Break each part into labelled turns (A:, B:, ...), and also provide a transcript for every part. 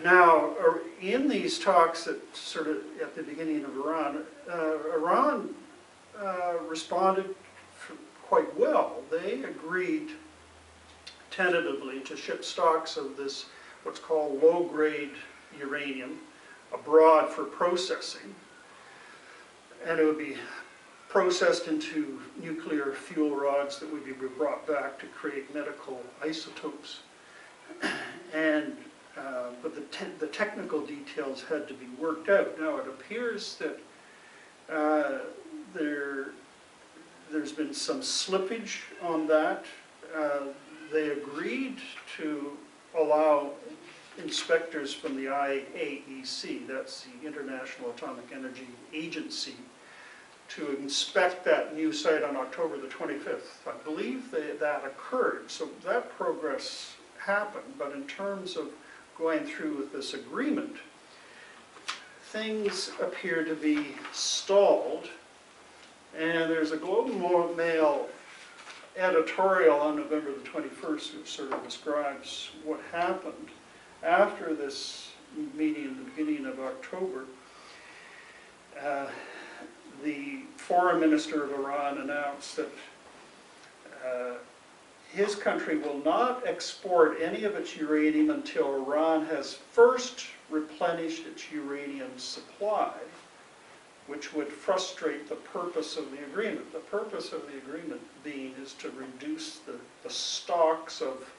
A: Now, in these talks that sort of at the beginning of Iran responded quite well. They agreed tentatively to ship stocks of this, what's called low-grade uranium, abroad for processing. And it would be processed into nuclear fuel rods that would be brought back to create medical isotopes. And but the technical details had to be worked out. Now it appears that there's been some slippage on that. They agreed to allow inspectors from the IAEC, that's the International Atomic Energy Agency, to inspect that new site on October the 25th. I believe that occurred, so that progress happened, but in terms of going through with this agreement, things appear to be stalled, and there's a Globe and Mail editorial on November the 21st which sort of describes what happened after this meeting in the beginning of October. The foreign minister of Iran announced that his country will not export any of its uranium until Iran has first replenished its uranium supply, which would frustrate the purpose of the agreement. The purpose of the agreement being is to reduce the stocks of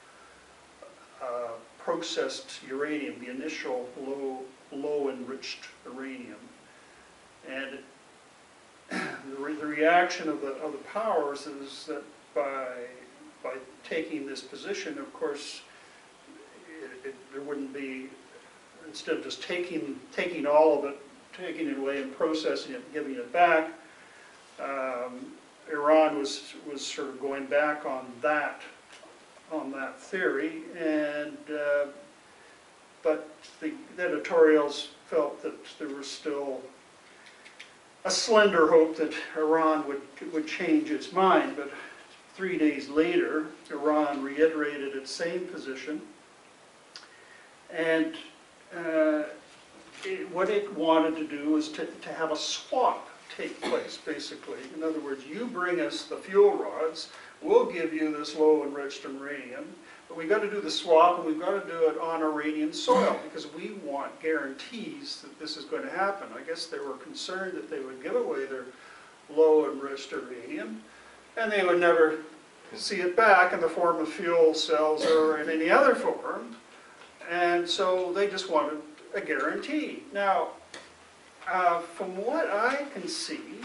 A: processed uranium, the initial low enriched uranium. And the reaction of the powers is that by taking this position, of course, there wouldn't be, instead of just taking all of it, taking it away and processing it and giving it back, Iran was sort of going back on that theory, and but the editorials felt that there was still a slender hope that Iran would change its mind. But 3 days later, Iran reiterated its same position, and what it wanted to do was to have a swap take place, basically. In other words, you bring us the fuel rods, we'll give you this low enriched uranium, but we've got to do the swap, and we've got to do it on Iranian soil, because we want guarantees that this is going to happen. I guess they were concerned that they would give away their low enriched uranium, and they would never see it back in the form of fuel cells or in any other form, and so they just wanted a guarantee. Now, from what I can see,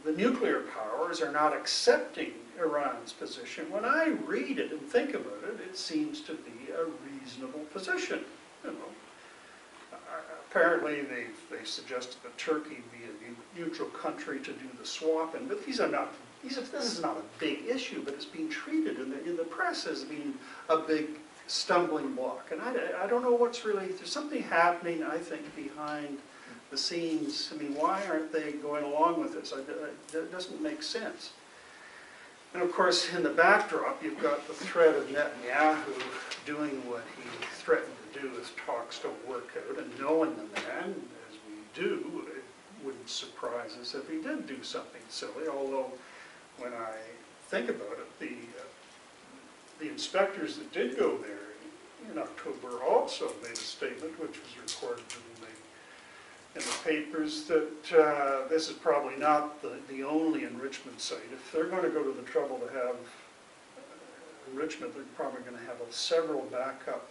A: the nuclear powers are not accepting Iran's position. When I read it and think about it, it seems to be a reasonable position. You know, apparently they suggested that Turkey be a neutral country to do the swapping, but this is not a big issue, but it's being treated in the press as being a big stumbling block. And I don't know what's really, there's something happening, I think, behind the scenes. I mean, why aren't they going along with this? It doesn't make sense. And of course, in the backdrop, you've got the threat of Netanyahu doing what he threatened to do if talks don't work out, and knowing the man, as we do, it wouldn't surprise us if he did do something silly, although when I think about it, the inspectors that did go there in October also made a statement, which was reported in the papers, that this is probably not the only enrichment site. If they're going to go to the trouble to have enrichment, they're probably going to have several backup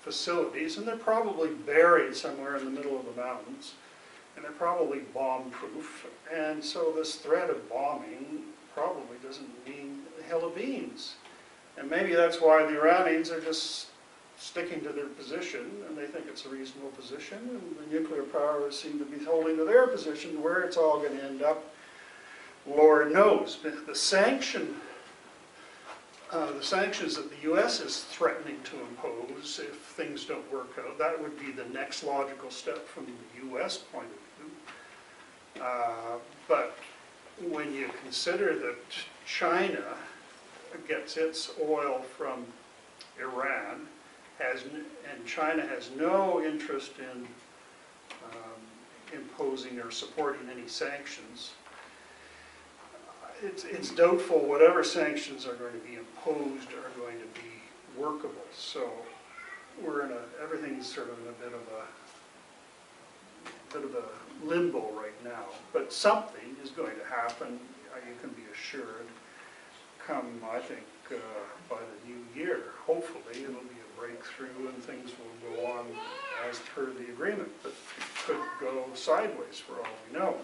A: facilities, and they're probably buried somewhere in the middle of the mountains, and they're probably bomb-proof, and so this threat of bombing probably doesn't mean a hell of beans. And maybe that's why the Iranians are just sticking to their position, and they think it's a reasonable position, and the nuclear powers seem to be holding to their position. Where it's all going to end up, Lord knows. The sanctions that the U.S. is threatening to impose if things don't work out, that would be the next logical step from the U.S. point of view. But when you consider that China gets its oil from Iran, and China has no interest in imposing or supporting any sanctions. It's doubtful whatever sanctions are going to be imposed are going to be workable. So everything's sort of in a bit of a limbo right now. But something is going to happen. You can be assured. Come, I think, by the new year, hopefully it'll be a breakthrough and things will go on as per the agreement. But it could go sideways for all we know.